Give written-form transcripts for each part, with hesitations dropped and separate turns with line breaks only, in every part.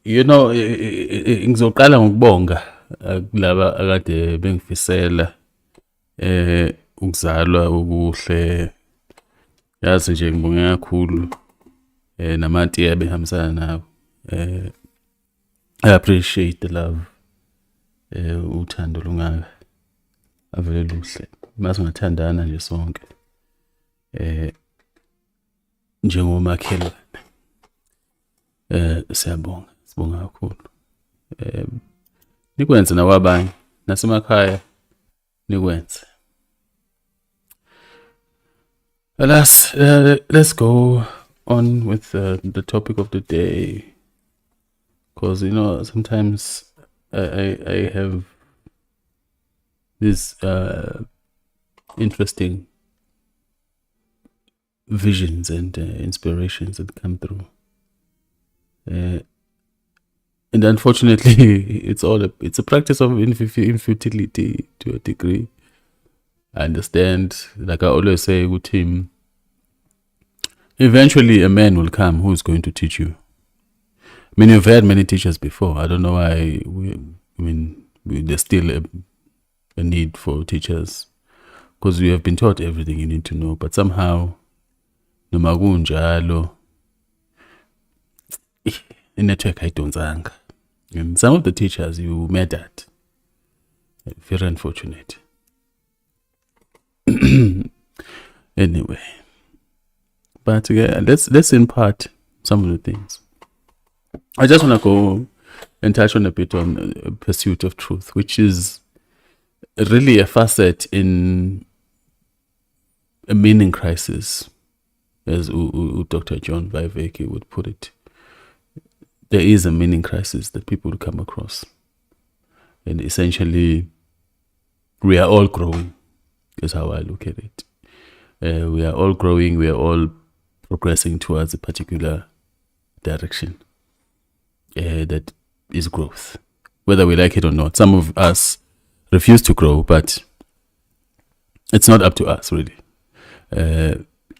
You know, ngizoqala ngokubonga kulaba akade bengifisela ukuzalwa okuhle. Yazi nje ngibonge kakhulu namanti ebehambisana nawo. I appreciate the love. Uthando lungaka avele luhle. Mase ngathandana nje sonke. Njengomakhelwane. Siyabonga kakhulu. Nikwenze nawabanye nasemakhaya nikwenze. Let's go on with the topic of the day, because you know sometimes I have these interesting visions and inspirations that come through. And unfortunately, it's a practice of infertility to a degree. I understand, like I always say with him, eventually a man will come who is going to teach you. I mean, you've had many teachers before. I don't know why. There's still a need for teachers, because you have been taught everything you need to know. But somehow, noma kunjalo, network ayidonsanga. And some of the teachers you met at, very unfortunate. Anyway, but let's impart some of the things. I just want to go and touch on a bit on pursuit of truth, which is really a facet in a meaning crisis, as Dr. John Vivek would put it. There is a meaning crisis that people come across, and essentially, we are all growing. Is how I look at it. We are all growing. We are all progressing towards a particular direction. That is growth, whether we like it or not. Some of us refuse to grow, but it's not up to us, really.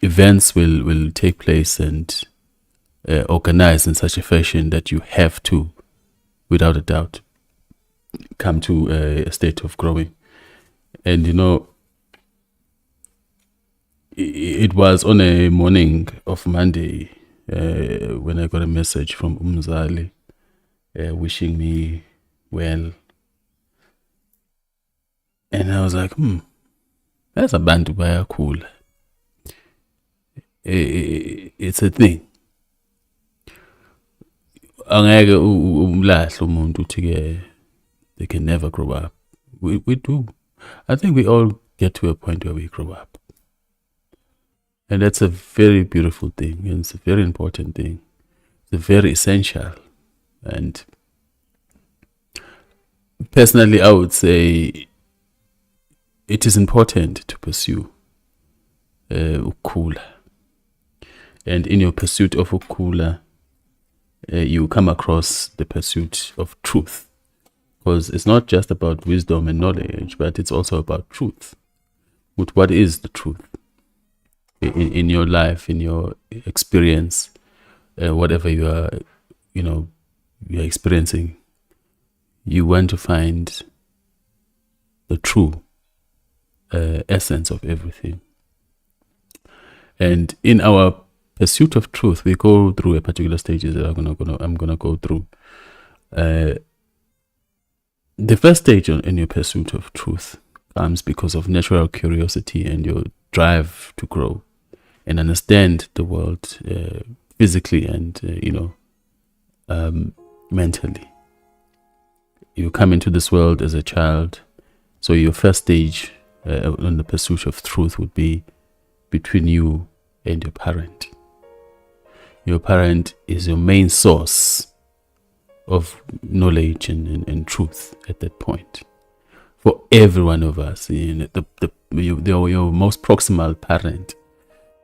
Events will take place and organize in such a fashion that you have to, without a doubt, come to a state of growing. And you know, it was on a morning of Monday when I got a message from Umzali wishing me well. And I was like, that's a bantu baya cool. It's a thing. Angeke umlahle umuntu uthi they can never grow up. We do. I think we all get to a point where we grow up. And that's a very beautiful thing. And it's a very important thing. It's very essential. And personally, I would say it is important to pursue ukula. And in your pursuit of ukula, you come across the pursuit of truth. Because it's not just about wisdom and knowledge, but it's also about truth. What is the truth? In your life, in your experience, whatever you're experiencing, you want to find the true essence of everything. And in our pursuit of truth, we go through a particular stages that I'm gonna go through. The first stage in your pursuit of truth comes because of natural curiosity and your drive to grow and understand the world physically and mentally. You come into this world as a child, so your first stage on the pursuit of truth would be between you and your parent. Your parent is your main source of knowledge and truth at that point. For every one of us, your most proximal parent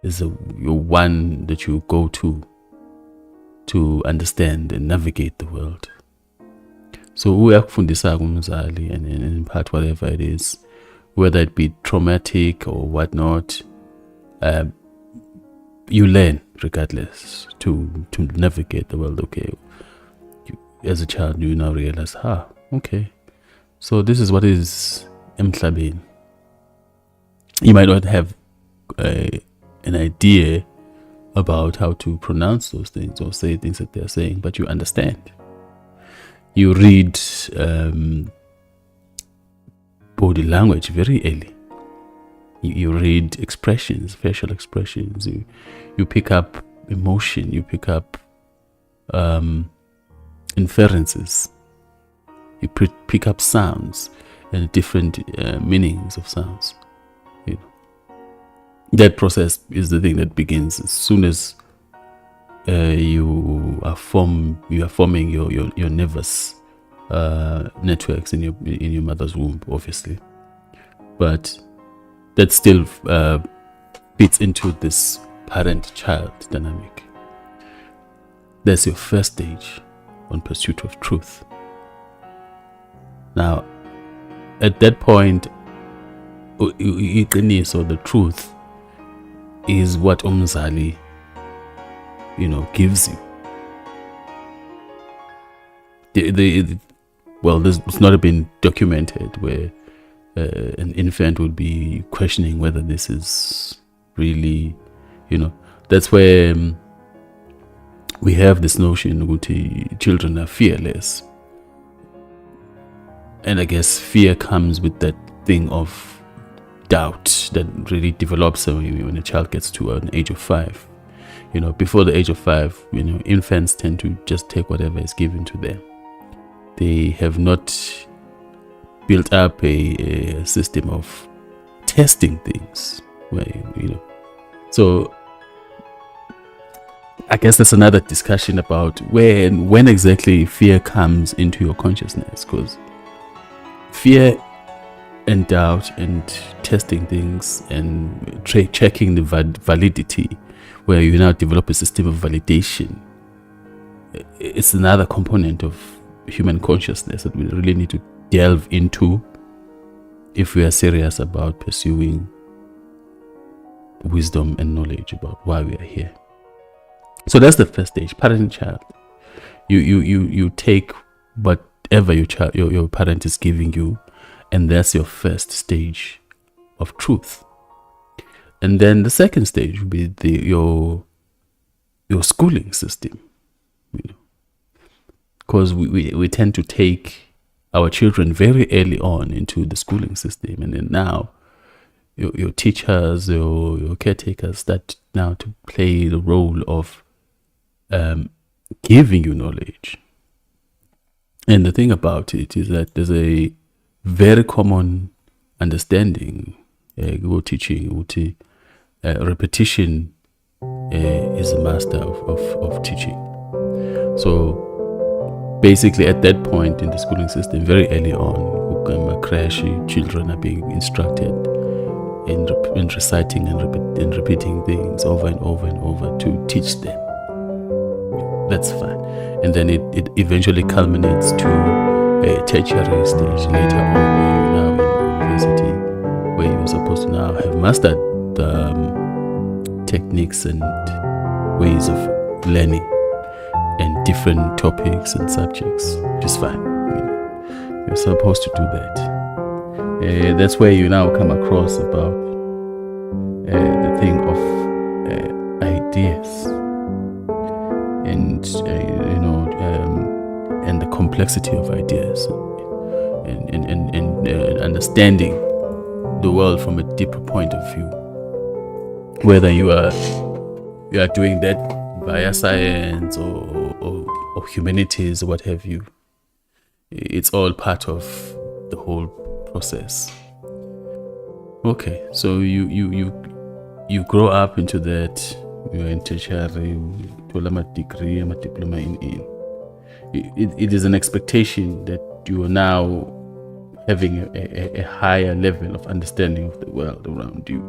is your one that you go to understand and navigate the world. So uyakufundisa umzali, and in part whatever it is, whether it be traumatic or whatnot, you learn regardless to navigate the world. Okay, as a child, you now realize, okay, so this is what is emhlabeni. You might not have an idea about how to pronounce those things or say things that they're saying, but you understand. You read body language very early. You read expressions, facial expressions. You pick up emotion. You pick up inferences. You pick up sounds and different meanings of sounds. That process is the thing that begins as soon as you are forming your nervous networks in your mother's womb, obviously, but that still fits into this parent-child dynamic. That's your first stage on pursuit of truth. Now, at that point, so the truth is what umzali, gives you. It's not been documented where an infant would be questioning whether this is really, that's where we have this notion that children are fearless. And I guess fear comes with that thing of doubt that really develops when a child gets to an age of 5. Before the age of 5, infants tend to just take whatever is given to them. They have not built up a system of testing things. So I guess that's another discussion about when exactly fear comes into your consciousness, because fear and doubt and testing things and checking the validity, where you now develop a system of validation, it's another component of human consciousness that we really need to delve into if we are serious about pursuing wisdom and knowledge about why we are here. So that's the first stage, parent-child. You take whatever your parent is giving you, and that's your first stage of truth. And then the second stage would be your schooling system, because we tend to take our children very early on into the schooling system, and then now your teachers, your caretakers start now to play the role of giving you knowledge. And the thing about it is that there's a very common understanding teaching repetition is the master of teaching. So basically at that point in the schooling system, very early on, children are being instructed in reciting and repeating things over and over and over to teach them. That's fine. And then it eventually culminates to a tertiary stage later on, where you're now in university, where you're supposed to now have mastered techniques and ways of learning and different topics and subjects, which is fine. You're supposed to do that. That's where you now come across about the thing of ideas and the complexity of ideas and understanding the world from a deeper point of view. Whether you are doing that via science or humanities or what have you, it's all part of the whole process. Okay, so you grow up into that. You're in tertiary, you degree, a diploma in. It is an expectation that you are now having a higher level of understanding of the world around you.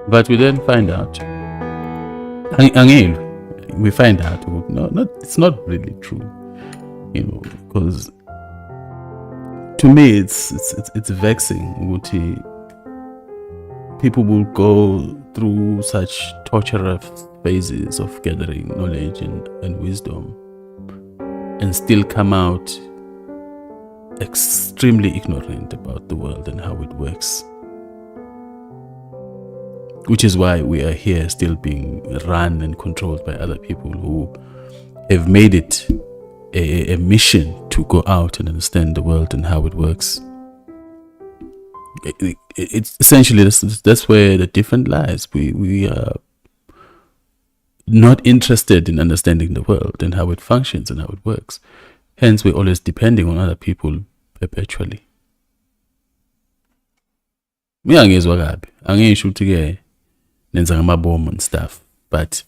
But we then find out, it's not really true. because to me it's vexing. People will go through such torturous phases of gathering knowledge and wisdom and still come out extremely ignorant about the world and how it works. Which is why we are here still being run and controlled by other people who have made it a mission to go out and understand the world and how it works. It's essentially that's where the difference lies. We are not interested in understanding the world and how it functions and how it works. Hence, we're always depending on other people perpetually. Angizwa kabi, angisho ukuthi-ke nenza ngamabomu and stuff, but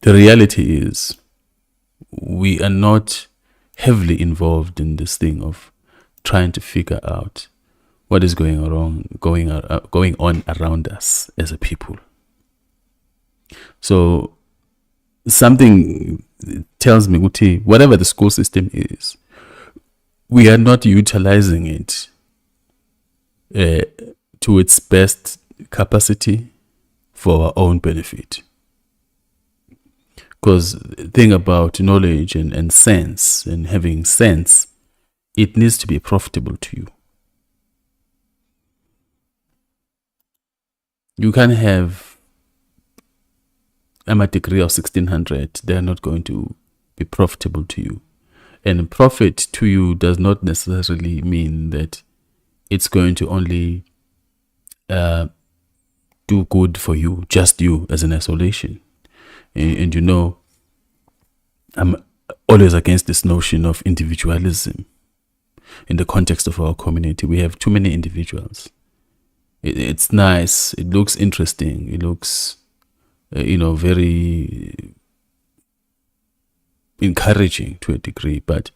the reality is we are not heavily involved in this thing of trying to figure out what is going on around us as a people. So something tells me, whatever the school system is, we are not utilizing it to its best capacity for our own benefit. Because the thing about knowledge and sense and having sense, it needs to be profitable to you. You can't have a degree of 1600, they're not going to be profitable to you. And profit to you does not necessarily mean that it's going to only do good for you, just you as an isolation. And I'm always against this notion of individualism in the context of our community. We have too many individuals. It's nice. It looks interesting. It looks, very encouraging to a degree, but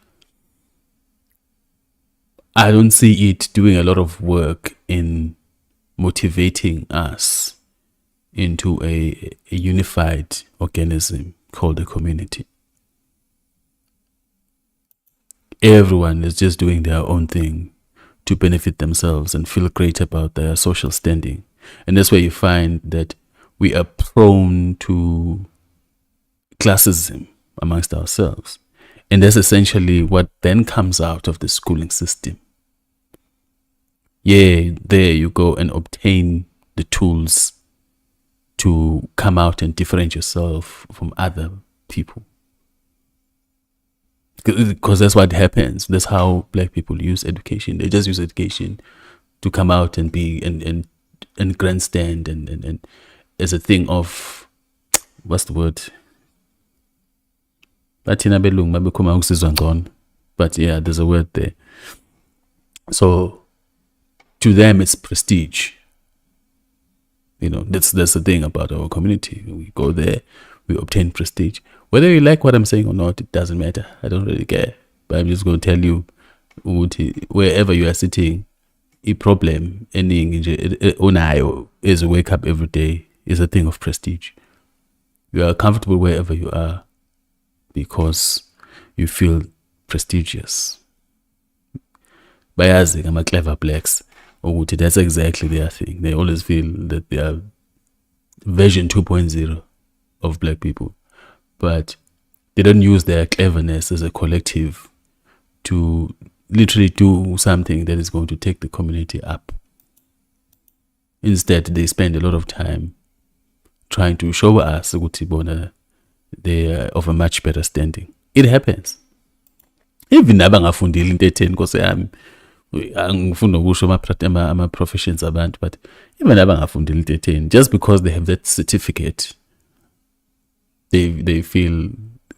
I don't see it doing a lot of work in motivating us into a unified organism called a community. Everyone is just doing their own thing to benefit themselves and feel great about their social standing. And that's where you find that we are prone to classism amongst ourselves. And that's essentially what then comes out of the schooling system. Yeah, there you go and obtain the tools to come out and differentiate yourself from other people. Because that's what happens. That's how black people use education. They just use education to come out and be and grandstand and as a thing of, what's the word? But yeah, there's a word there. So to them it's prestige. That's the thing about our community. We go there, we obtain prestige. Whether you like what I'm saying or not, it doesn't matter. I don't really care. But I'm just going to tell you, wherever you are sitting, a problem is wake up every day is a thing of prestige. You are comfortable wherever you are because you feel prestigious. Bayazi, I'm a clever blacks. That's exactly their thing. They always feel that they are version 2.0 of black people. But they don't use their cleverness as a collective to literally do something that is going to take the community up. Instead, they spend a lot of time trying to show us that they are of a much better standing. It happens. Even abangafundile into etheni because angifunda ukusho ama-professions abantu, but even abangafundile into etheni, just because they have that certificate, they feel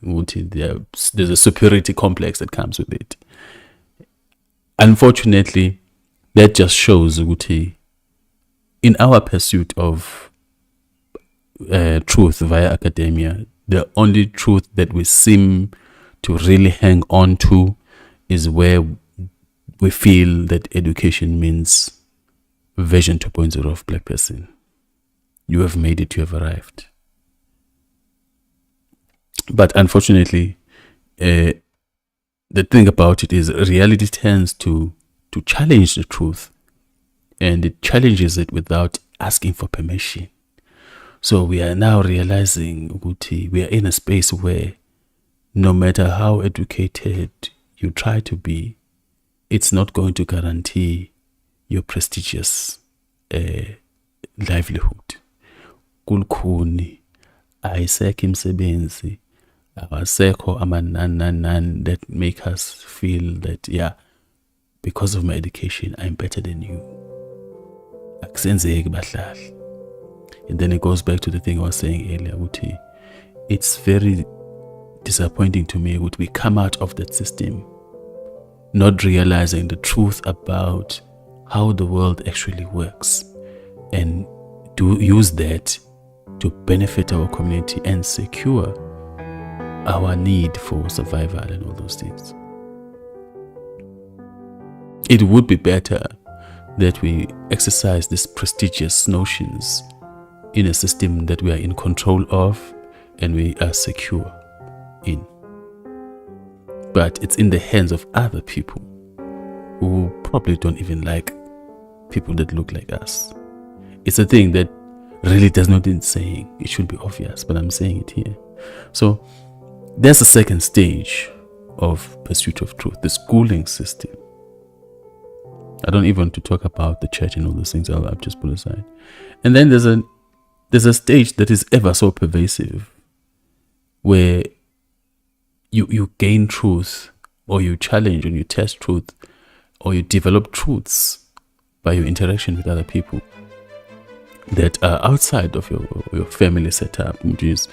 there's a superiority complex that comes with it. Unfortunately, that just shows in our pursuit of truth via academia, the only truth that we seem to really hang on to is where we feel that education means version 2.0 of black person. You have made it, you have arrived. But unfortunately, the thing about it is reality tends to challenge the truth, and it challenges it without asking for permission. So we are now realizing ukuthi we are in a space where no matter how educated you try to be, it's not going to guarantee your prestigious livelihood. Kulukhuni ayisekho imisebenzi, awasekho amanani that make us feel that because of my education I'm better than you. Akusenzeki bahlali. And then it goes back to the thing I was saying earlier, ukuthi it's very disappointing to me that we come out of that system not realizing the truth about how the world actually works, and to use that to benefit our community and secure our need for survival and all those things. It would be better that we exercise these prestigious notions in a system that we are in control of and we are secure in. But it's in the hands of other people who probably don't even like people that look like us. It's a thing that really does not need saying. It should be obvious, but I'm saying it here. So there's a second stage of pursuit of truth, the schooling system. I don't even want to talk about the church and all those things. I'll just put aside. And then there's a stage that is ever so pervasive, where you gain truth, or you challenge and you test truth, or you develop truths by your interaction with other people that are outside of your family setup, which is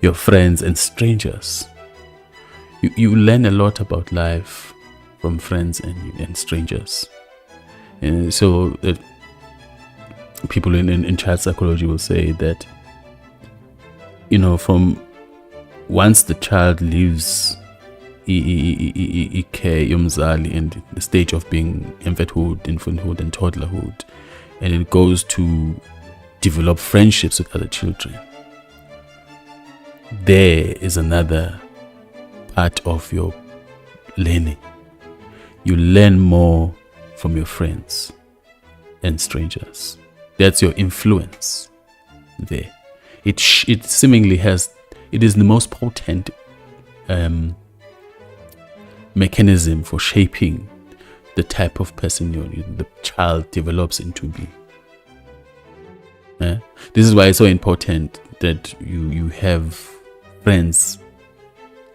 your friends and strangers. You learn a lot about life from friends and strangers. And so people in child psychology will say that, from once the child leaves yomzali and the stage of being infanthood and toddlerhood, and it goes to develop friendships with other children, there is another part of your learning. You learn more from your friends and strangers. That's your influence there. It seemingly it is the most potent mechanism for shaping the type of person the child develops into be. This is why it's so important that you have friends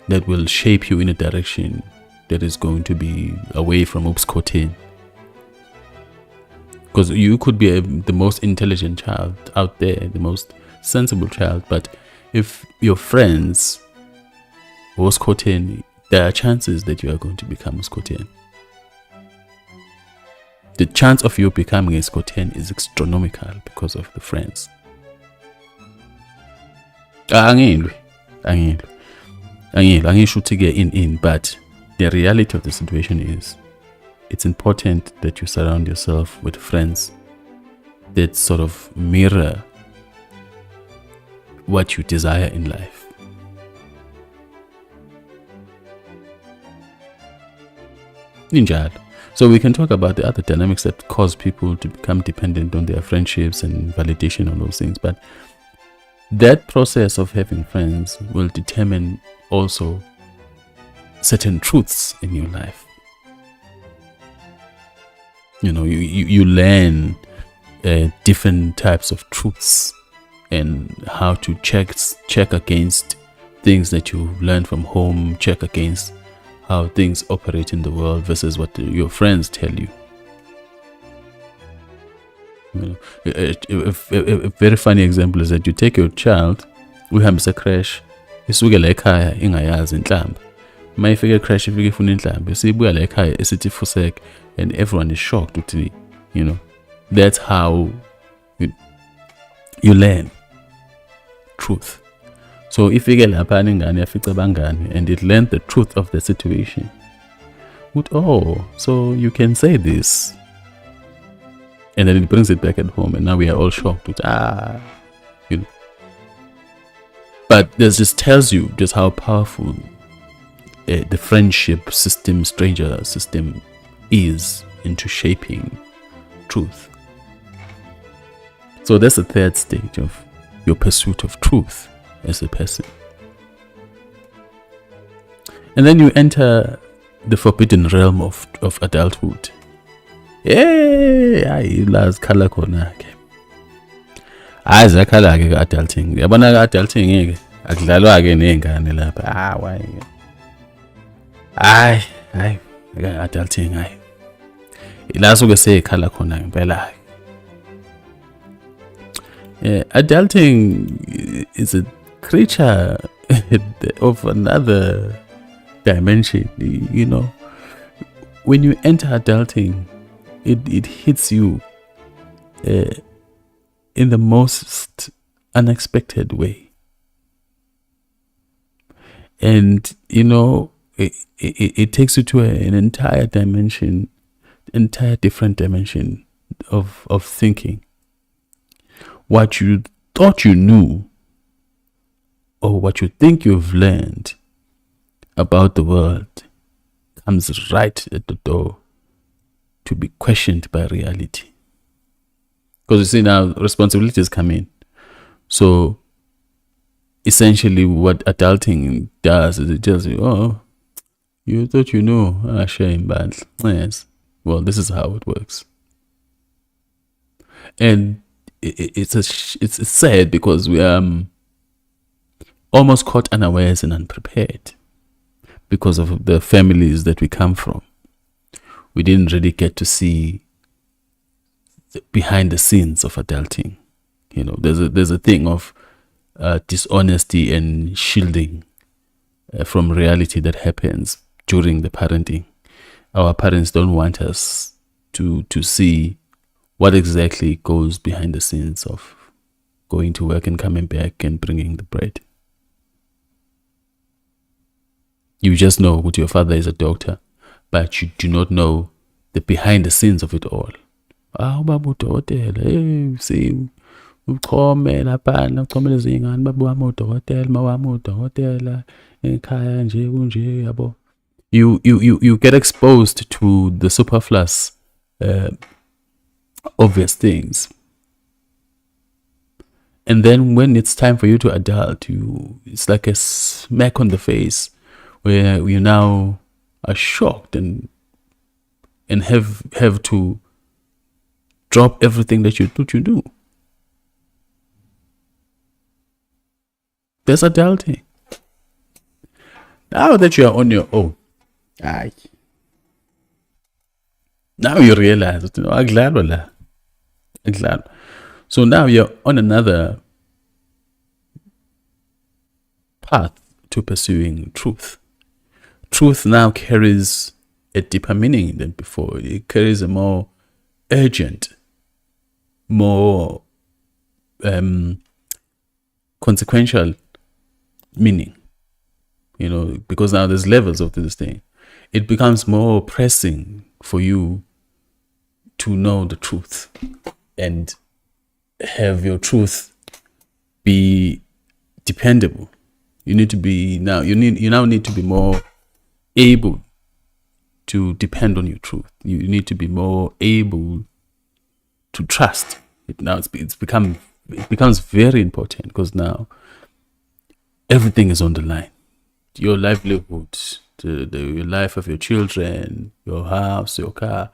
that will shape you in a direction that is going to be away from obscotin. Because you could be the most intelligent child out there, the most sensible child, but if your friends were obscotin, there are chances that you are going to become obscotin. The chance of you becoming a Scotian is astronomical because of the friends. Angisho ukuthi ke in, but the reality of the situation is it's important that you surround yourself with friends that sort of mirror what you desire in life. Ninjalo. So we can talk about the other dynamics that cause people to become dependent on their friendships and validation and those things. But that process of having friends will determine also certain truths in your life. You learn different types of truths and how to check against things that you learn from home, check against how things operate in the world versus what your friends tell you. A very funny example is that you take your child, uhambisa crash, isuke la ekhaya ingayazi inhlamba. Mayifika crash ifike ifuna inhlamba, isibuya la ekhaya isithi fusek, and everyone is shocked ukuthi, that's how you learn truth. So if you get lapha ingane yafica bangani and it learned the truth of the situation, so you can say this, and then it brings it back at home, and now we are all shocked with But this just tells you just how powerful the friendship system, stranger system is into shaping truth. So that's the third stage of your pursuit of truth as a person. And then you enter the forbidden realm of adulthood. Hayi la zikhala khona ke. Hayi zakhala ke adulting. Yabona ke adulting ke akudlalwa ke nezingane lapha. Hayi adulting hayi. Ila suke sekhala khona ngempela. Adulting is a creature of another dimension. You know, when you enter adulting, it hits you in the most unexpected way. And, you know, it takes you to an entire dimension, entire different dimension of thinking. What you thought you knew, or what you think you've learned about the world, comes right at the door to be questioned by reality. Because you see now, responsibilities come in. So essentially what adulting does is it tells you, oh, you thought you knew. Shame, but yes. Well, this is how it works. And it's sad because we are almost caught unawares and unprepared because of the families that we come from. We didn't really get to see the behind the scenes of adulting. You know, there's a thing of dishonesty and shielding from reality that happens during the parenting. Our parents don't want us to see what exactly goes behind the scenes of going to work and coming back and bringing the bread. You just know that your father is a doctor, but you do not know the behind the scenes of it all. Ubaba udokotela, see, uqhome laphana, uqhome lezingane, baba wami udokotela, mama wami udokotela, ekhaya nje kunje yabo. You get exposed to the superfluous obvious things. And then when it's time for you to adult, it's like a smack on the face where you now are shocked and have to drop everything that you thought you knew. There's adulting. Now that you are on your own, now you realize that, so now you're on another path to pursuing truth. Truth now carries a deeper meaning than before. It carries a more urgent, more consequential meaning. You know, because now there's levels of this thing. It becomes more pressing for you to know the truth and have your truth be dependable. You now need to be more able to depend on your truth. You need to be more able to trust it. Now it becomes very important because now everything is on the line. Your livelihood, your life of your children, your house, your car,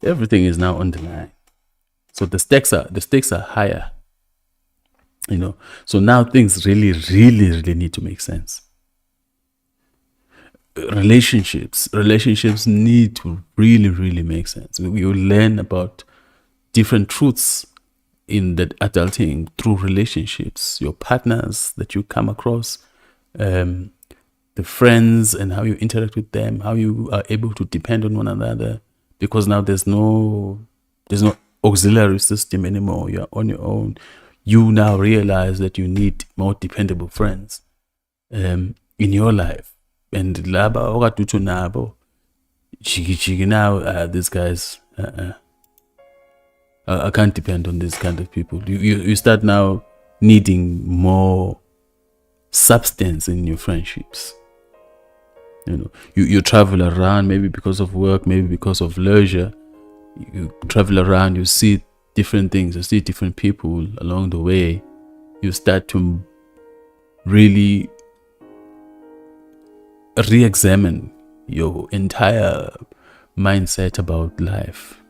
everything is now on the line. So the stakes are higher. You know, so now things really need to make sense. Relationships need to really make sense. We will learn about different truths in that adulting through relationships, your partners that you come across, the friends and how you interact with them, how you are able to depend on one another, because now there's no auxiliary system anymore. You're on your own. You now realize that you need more dependable friends in your life. And laba okatutu nabo chiki now these guys I can't depend on these kind of people. You start now needing more substance in your friendships. You travel around, maybe because of work, maybe because of leisure. You travel around, you see different things, you see different people along the way. You start to really re-examine your entire mindset about life.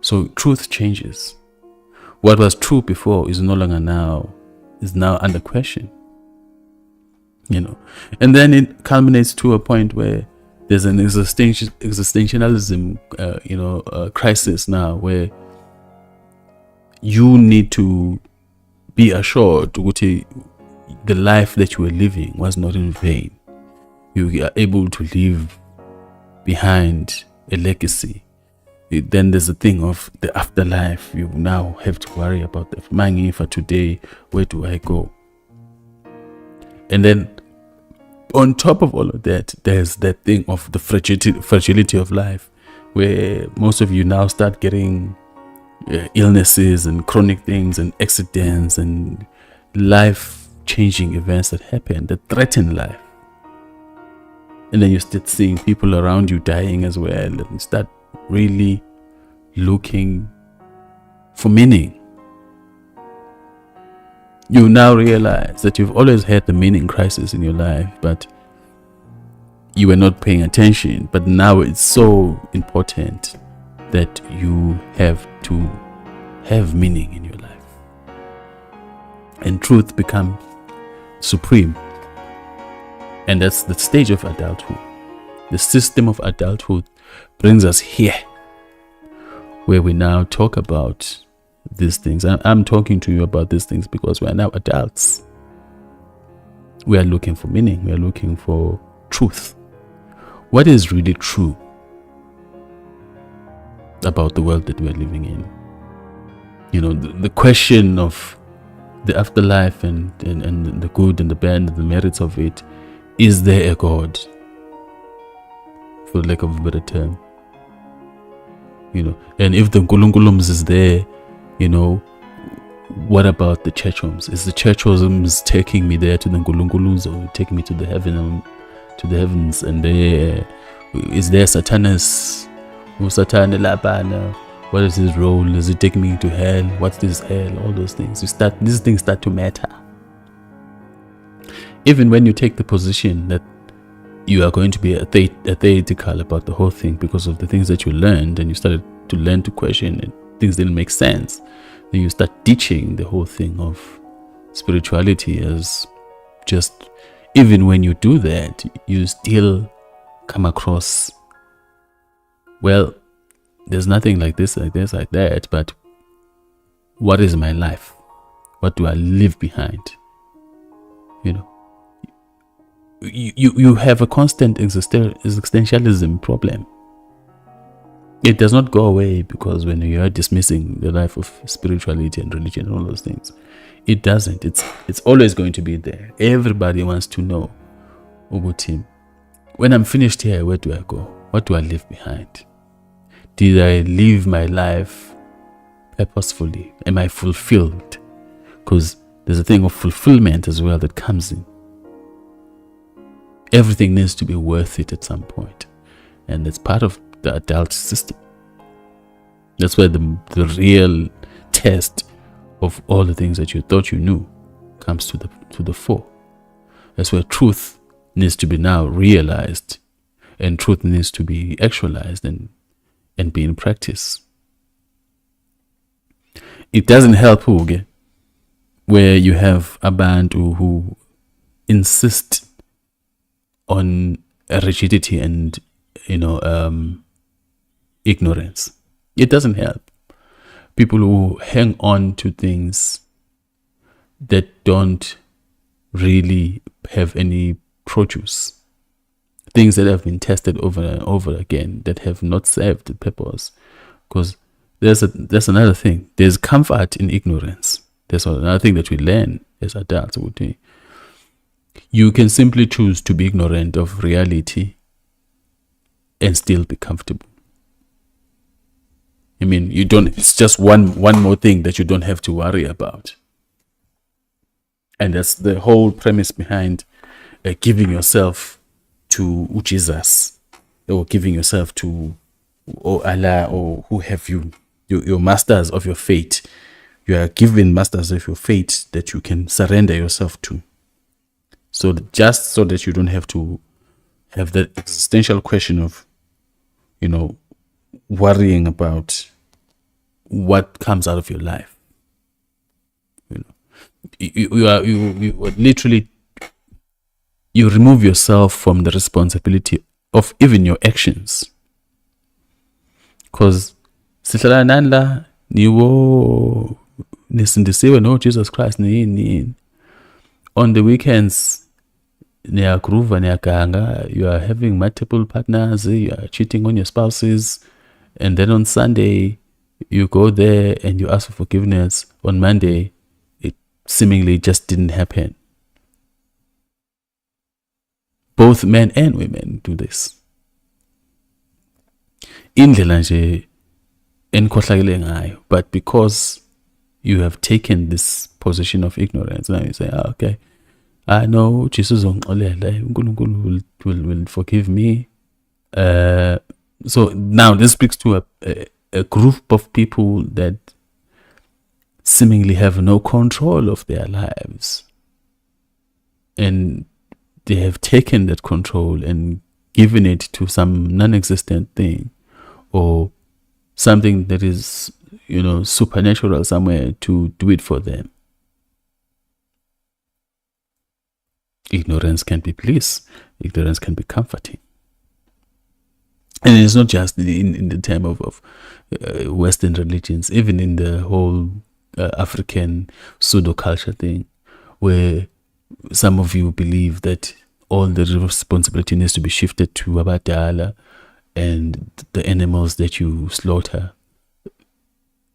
So truth changes. What was true before is no longer now, is now under question. And then it culminates to a point where there's an existentialism, crisis now, where you need to be assured that the life that you were living was not in vain. You are able to leave behind a legacy. Then there's a thing of the afterlife. You now have to worry about the money for today. Where do I go? And then on top of all of that, there's that thing of the fragility of life, where most of you now start getting illnesses and chronic things and accidents and life-changing events that happen, that threaten life. And then you start seeing people around you dying as well, and you start really looking for meaning. You now realize that you've always had the meaning crisis in your life, but you were not paying attention. But now it's so important that you have to have meaning in your life. And truth becomes supreme. And that's the stage of adulthood. The system of adulthood brings us here, where we now talk about these things. I'm talking to you about these things because we are now adults. We are looking for meaning. We are looking for truth. What is really true about the world that we are living in? The question of the afterlife and the good and the bad and the merits of it. Is there a God? For lack of a better term. And if the Nkulunkulums is there, what about the church homes? Is the church homes taking me there to the Nkulunkulus, or taking me to the heavens? And is there Satanus? What is his role? Is it taking me to hell? What's this hell? All those things. These things start to matter. Even when you take the position that you are going to be atheistical about the whole thing because of the things that you learned, and you started to learn to question and things didn't make sense, then you start teaching the whole thing of spirituality as just, even when you do that, you still come across, well, there's nothing like this, like that, but what is my life? What do I leave behind? You have a constant existentialism problem. It does not go away because when you are dismissing the life of spirituality and religion and all those things, it doesn't. It's always going to be there. Everybody wants to know, Ubutim, when I'm finished here, where do I go? What do I leave behind? Did I live my life purposefully? Am I fulfilled? Because there's a thing of fulfillment as well that comes in. Everything needs to be worth it at some point. And it's part of the adult system. That's where the real test of all the things that you thought you knew comes to the fore. That's where truth needs to be now realized, and truth needs to be actualized and be in practice. It doesn't help where you have Abantu who insist on rigidity and ignorance. It doesn't help. People who hang on to things that don't really have any produce, things that have been tested over and over again that have not served the purpose. Because there's another thing. There's comfort in ignorance. There's another thing that we learn as adults. You can simply choose to be ignorant of reality and still be comfortable. I mean, it's just one more thing that you don't have to worry about. And that's the whole premise behind giving yourself to Jesus, or giving yourself to or Allah, or who have you, your masters of your fate. You are given masters of your fate that you can surrender yourself to. So just so that you don't have to have that existential question of, worrying about what comes out of your life. You are literally, you remove yourself from the responsibility of even your actions. Because sihlala nani la niwo nisindisiwe no Jesus Christ ni on the weekends niyagroova niyaganga, you are having multiple partners, you are cheating on your spouses, and then on Sunday you go there and you ask for forgiveness. On Monday it seemingly just didn't happen. Both men and women do this. Indlela nje enikhohlakele ngayo, but because you have taken this position of ignorance, now you say, okay, I know Jesus will forgive me. So now this speaks to a group of people that seemingly have no control of their lives, and they have taken that control and given it to some non-existent thing, or something that is, supernatural somewhere to do it for them. Ignorance can be bliss. Ignorance can be comforting. And it's not just in the term of Western religions, even in the whole African pseudo-culture thing, where some of you believe that all the responsibility needs to be shifted to Abadala and the animals that you slaughter.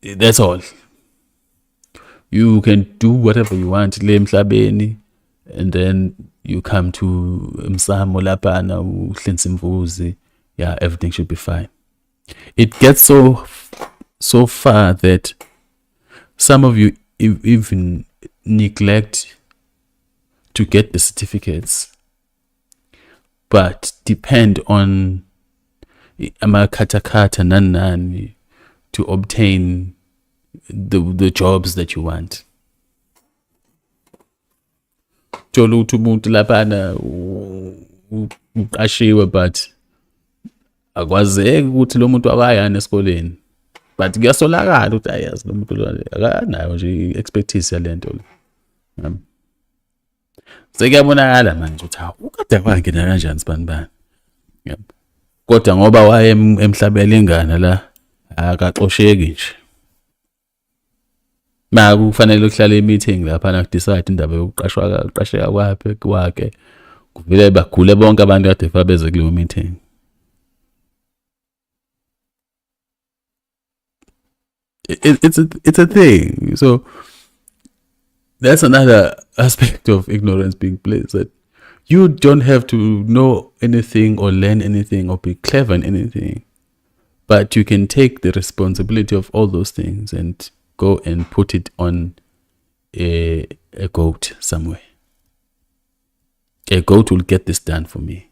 That's all. You can do whateve you want, and then you come to Msamo Lapana, Mvuzi, everything should be fine. It gets so far that some of you even neglect to get the certificates, but depend on amakatakata nanani to obtain the jobs that you want. Umuntu lapana uqashiwe, but akwazeki ukuthi lo muntu akayana esikoleni, but kuyasolakala ukuthi ayazi lo muntu akanayo nje expertise yalento. Sekuyabonakala manje ukuthi ukade kwangena kanjani sibanibani. Kodwa ngoba waye emhlabeni lengana la akaxosheki nje. Kufanele ukuhlala e-meeting lapha na decide indaba yokuqasheka kwakhe kuvele bagule bonke abantu kade babeze kuleyo meeting. It's a thing. So that's another aspect of ignorance being bliss, that you don't have to know anything or learn anything or be clever in anything, but you can take the responsibility of all those things and go and put it on a goat somewhere. A goat will get this done for me.